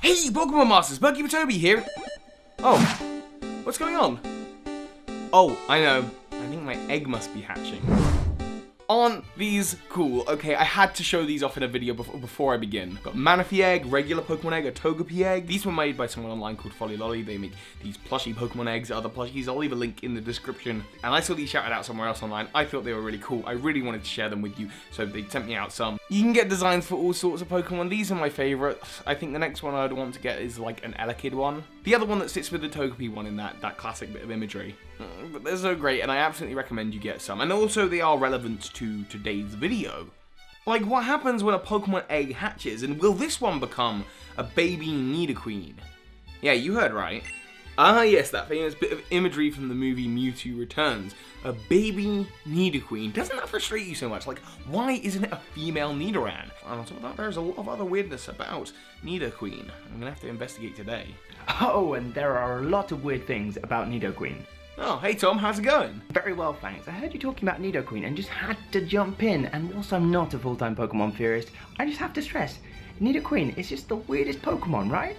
Hey, Pokemon Masters, BirdkeeperToby here. Oh, what's going on? Oh, I know. I think my egg must be hatching. Aren't these cool? Okay, I had to show these off in a video before I begin. Got Manaphy egg, regular Pokemon egg, a Togepi egg. These were made by someone online called Folly Lolly. They make these plushy Pokemon eggs, other plushies. I'll leave a link in the description. And I saw these shouted out somewhere else online. I thought they were really cool. I really wanted to share them with you, so they sent me out some. You can get designs for all sorts of Pokemon. These are my favorite. I think the next one I'd want to get is like an Elekid one. The other one that sits with the Togepi one in that classic bit of imagery. But they're so great, and I absolutely recommend you get some. And also, they are relevant to today's video. Like, what happens when a Pokemon egg hatches, and will this one become a baby Nidoqueen? Yeah, you heard right. Ah yes, that famous bit of imagery from the movie Mewtwo Returns. A baby Nidoqueen. Doesn't that frustrate you so much? Like, why isn't it a female Nidoran? And on top of that, there's a lot of other weirdness about Nidoqueen. I'm gonna have to investigate today. Oh, and there are a lot of weird things about Nidoqueen. Oh, hey Tom, how's it going? Very well, thanks. I heard you talking about Nidoqueen and just had to jump in. And whilst I'm not a full-time Pokemon theorist, I just have to stress, Nidoqueen is just the weirdest Pokemon, right?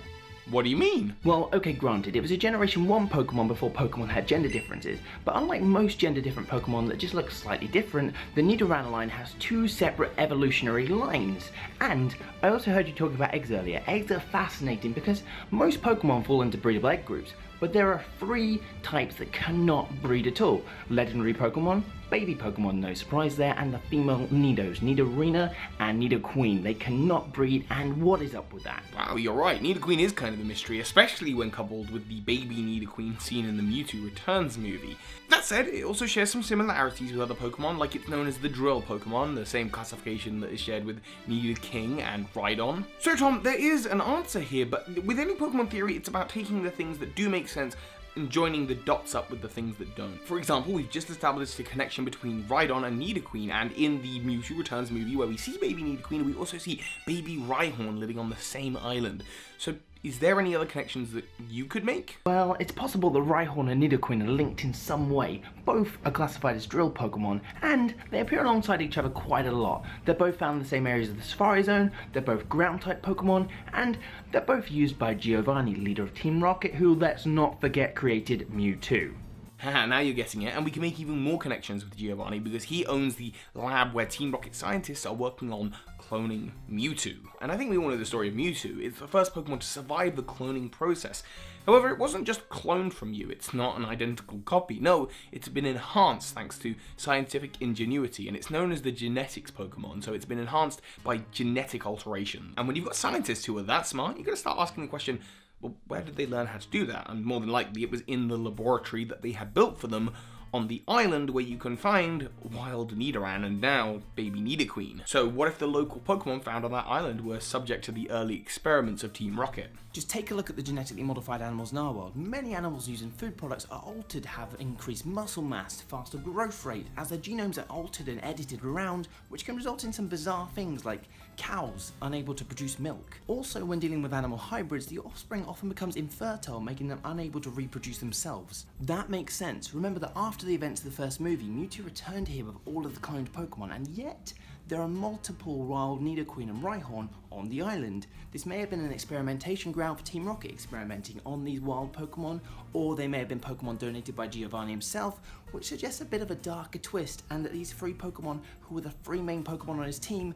What do you mean? Well, okay, granted, it was a Generation 1 Pokemon before Pokemon had gender differences, but unlike most gender-different Pokemon that just look slightly different, the Nidoran line has two separate evolutionary lines. And I also heard you talking about eggs earlier. Eggs are fascinating because most Pokemon fall into breedable egg groups, but there are 3 types that cannot breed at all. Legendary Pokemon, baby Pokemon, no surprise there, and the female Nidos, Nidorina and Nidoqueen. They cannot breed, and what is up with that? Wow, you're right. Nidoqueen is kind of a mystery, especially when coupled with the baby Nidoqueen seen in the Mewtwo Returns movie. That said, it also shares some similarities with other Pokemon, like it's known as the Drill Pokemon, the same classification that is shared with Nidoking and Rhydon. So Tom, there is an answer here, but with any Pokemon theory, it's about taking the things that do make sense and joining the dots up with the things that don't. For example, we've just established a connection between Rhydon and Nidoqueen, and in the Mewtwo Returns movie where we see baby Nidoqueen, we also see baby Rhyhorn living on the same island. So is there any other connections that you could make? Well, it's possible that Rhyhorn and Nidoqueen are linked in some way. Both are classified as drill Pokemon, and they appear alongside each other quite a lot. They're both found in the same areas of the Safari Zone, they're both ground-type Pokemon, and they're both used by Giovanni, leader of Team Rocket, who, let's not forget, created Mewtwo. Haha, now you're getting it, and we can make even more connections with Giovanni because he owns the lab where Team Rocket scientists are working on cloning Mewtwo. And I think we all know the story of Mewtwo. It's the first Pokemon to survive the cloning process. However, it wasn't just cloned from you, it's not an identical copy. No, it's been enhanced thanks to scientific ingenuity, and it's known as the genetics Pokemon, so it's been enhanced by genetic alteration. And when you've got scientists who are that smart, you're going to start asking the question, well, where did they learn how to do that? And more than likely, it was in the laboratory that they had built for them on the island where you can find wild Nidoran and now baby Nidoqueen. So what if the local Pokemon found on that island were subject to the early experiments of Team Rocket? Just take a look at the genetically modified animals in our world. Many animals using food products are altered to have increased muscle mass, faster growth rate, as their genomes are altered and edited around, which can result in some bizarre things like cows unable to produce milk. Also, when dealing with animal hybrids, the offspring often becomes infertile, making them unable to reproduce themselves. That makes sense. Remember that after the events of the first movie, Mewtwo returned here with all of the cloned Pokemon, and yet there are multiple wild Nidoqueen and Rhyhorn on the island. This may have been an experimentation ground for Team Rocket experimenting on these wild Pokemon, or they may have been Pokemon donated by Giovanni himself, which suggests a bit of a darker twist, and that these 3 Pokemon, who were the 3 main Pokemon on his team,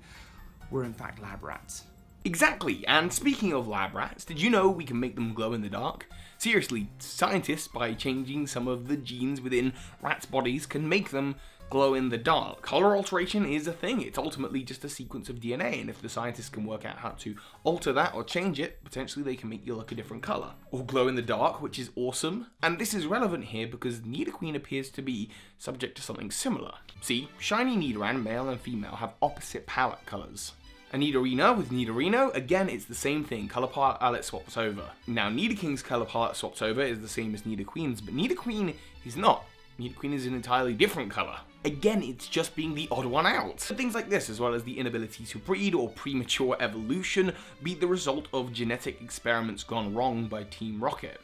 were in fact lab rats. Exactly, and speaking of lab rats, did you know we can make them glow in the dark? Seriously, scientists, by changing some of the genes within rats' bodies, can make them glow in the dark. Color alteration is a thing, it's ultimately just a sequence of DNA, and if the scientists can work out how to alter that or change it, potentially they can make you look a different color. Or glow in the dark, which is awesome. And this is relevant here because Nidoqueen appears to be subject to something similar. See, shiny Nidoran, male and female, have opposite palette colors. A Nidorina with Nidorino, again it's the same thing, colour palette swaps over. Now Nidoking's colour palette swaps over is the same as Nidoqueen's, but Nidoqueen is not. Nidoqueen is an entirely different colour. Again, it's just being the odd one out. Things like this, as well as the inability to breed or premature evolution, be the result of genetic experiments gone wrong by Team Rocket.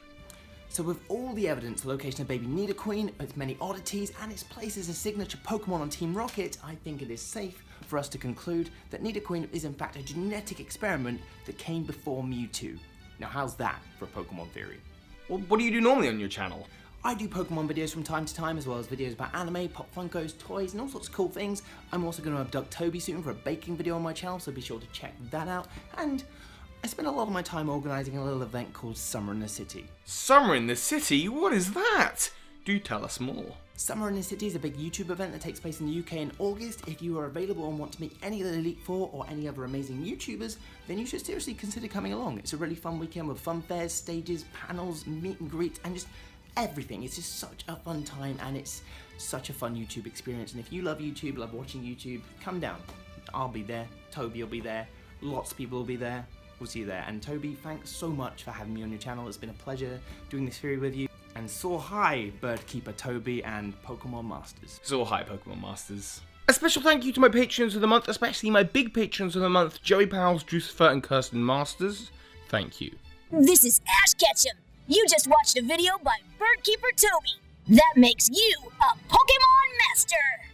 So with all the evidence, the location of baby Nidoqueen, its many oddities, and its place as a signature Pokemon on Team Rocket, I think it is safe for us to conclude that Nidoqueen is in fact a genetic experiment that came before Mewtwo. Now how's that for Pokemon theory? Well, what do you do normally on your channel? I do Pokemon videos from time to time, as well as videos about anime, pop funkos, toys, and all sorts of cool things. I'm also going to abduct Toby soon for a baking video on my channel, so be sure to check that out. And I spend a lot of my time organising a little event called Summer in the City. Summer in the City? What is that? Do tell us more. Summer in the City is a big YouTube event that takes place in the UK in August. If you are available and want to meet any of the Elite Four or any other amazing YouTubers, then you should seriously consider coming along. It's a really fun weekend with fun fairs, stages, panels, meet and greets, and just everything. It's just such a fun time, and it's such a fun YouTube experience. And if you love YouTube, love watching YouTube, come down. I'll be there, Toby will be there, lots of people will be there. We'll see you there. And Toby, thanks so much for having me on your channel. It's been a pleasure doing this theory with you. And so hi, BirdkeeperToby and Pokemon Masters. So hi, Pokemon Masters. A special thank you to my patrons of the month, especially my big patrons of the month, Joey Powell, Dewcifer, and Kirsten Masters. Thank you. This is Ash Ketchum. You just watched a video by BirdkeeperToby. That makes you a Pokemon Master.